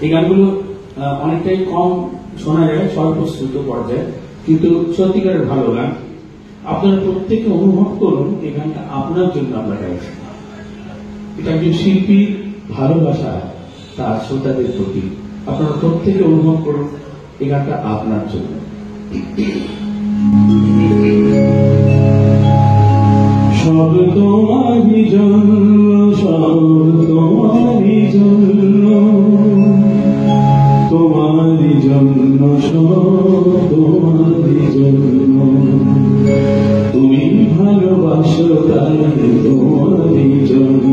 এই গানগুলো অনেকটাই কম শোনা যায় স্বল্পশ্রুত পর্যায়ে, কিন্তু সত্যিকারের ভালো গান। আপনারা প্রত্যেকে অনুভব করুন এই গানটা আপনার জন্য আমরা গাইছি। এটা একজন শিল্পীর ভালোবাসা তার শ্রোতাদের প্রতি। আপনারা প্রত্যেকে অনুভব করুন এই গানটা আপনার জন্য। সব তোমারই জন্য, সব তোমারই জন্য, তোমারই জন্য, সব তোমারই জন্য। তুমি ভালোবাসো তাই তোমারই জন্য,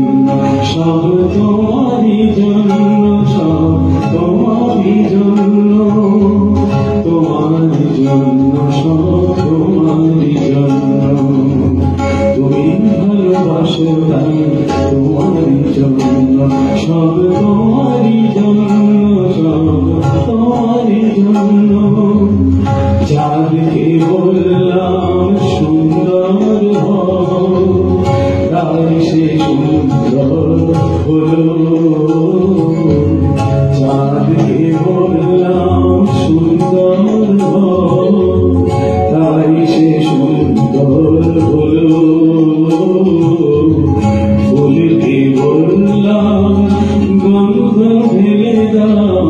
সব তোমারই জন্য, সব তোমারই জন্য, তোমারই জন্য, সব তোমারই জন্য। তুমি ভালোবাসো তাই তোমারই জন্য, সব তোমারই জন্য, সব তোমারই জন্য। যাদেরকে বললাম সুন্দর হও, তাই সে সুন্দর হলো। যাদেরকে বললাম সুন্দর হও, তাই সে সুন্দর হলো। ফুলকে বললাম গন্ধ ঢেলে দাও,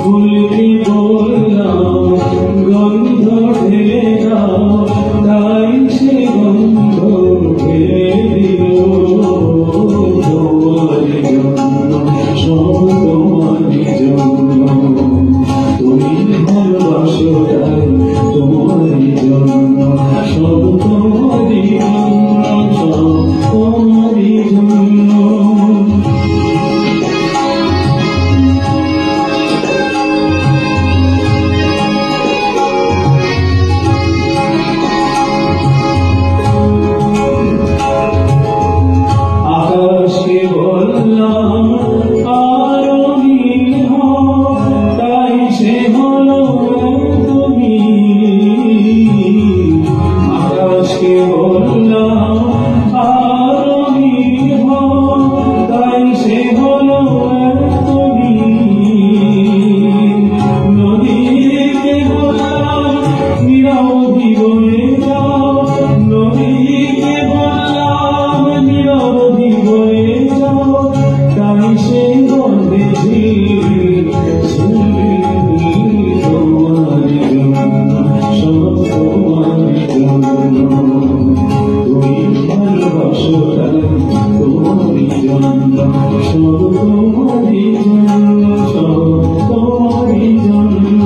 ফুলকে বললাম গন্ধ ঢেলে দাও, তাই সে গন্ধ ঢেলে দিল। তোমারই জন্য, সব তোমারই জন্য, তুমি ভালোবাসো তাই তোমারই জন্য, সব তোমারই জন্য, সব তোমারই জন্য। আকাশকে বললাম আরো নীল হও, তাই সে হলো তুমি। আকাশকে বললাম আরো নীল হও, তাই সে হলো তুমি। নদীকে বললাম নিরবধি বয়ে যাও, নদীকে বললাম নিরবধি বয়ে যাও, তাই সে গন্ধে ঝিল তোমারই জন্য, সব তোমারই জন্য। তুমি ভালোবাসো তাই তোমারই জন্য, সব তোমারই জন্য, সব তোমারই জন্য।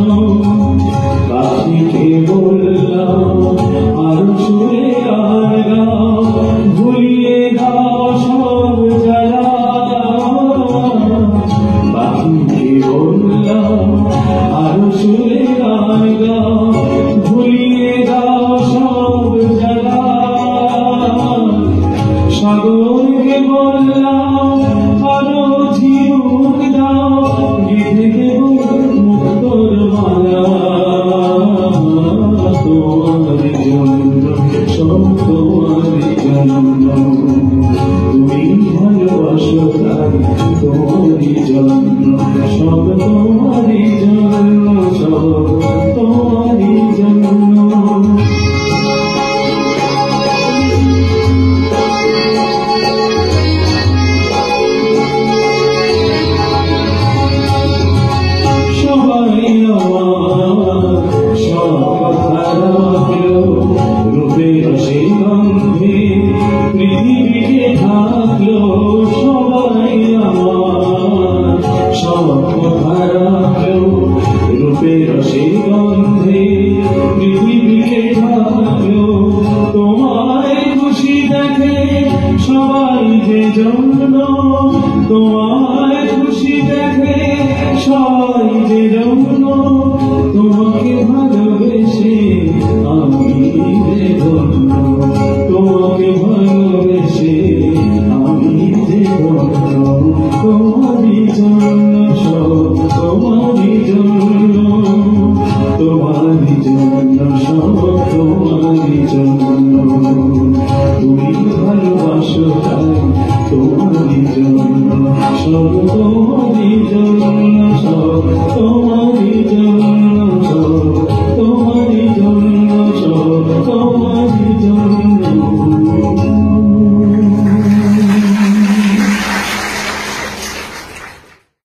পাখিকে বললাম আরো সুরে গান গাও, ভুলিয়ে দাও সব জ্বালা। পাখিকে বললাম আরো সুরে গান গাও, ভুলিয়ে দাও সব জ্বালা। সাগরকে বললাম আরো ঝিনুক দাও, গেঁথে দেব মুক্তোর মালা। তোমারই জন্য, সব তোমারই জন্য, তুমি ভালোবাসো তাই তোমারই জন্য, সব তোমারই জন্য, সব তোমারই জন্য। সবাই আমার সব কথা রাখলো, রূপের সেই গন্ধে পৃথিবীকে ঢাকলো। সবাই আমার সব কথা রাখলো, রূপের সেই গন্ধে পৃথিবীকে ঢাকলো। তোমায় খুশি দেখে সবাই যে জন্য, তোমায় খুশি দেখে সবাই যে জন্য। তোমাকে ভালোবেসে আমি যে ধন্য, তোমাকে ভালোবেসে আমি যে ধন্য। তোমারই জন্য, সব তোমারই জন্য, তোমারই জন্য, সব তোমারই জন্য। তুমি ভালোবাসো তাই তোমারই জন্য, সব তোমারই জন্য সব তোমার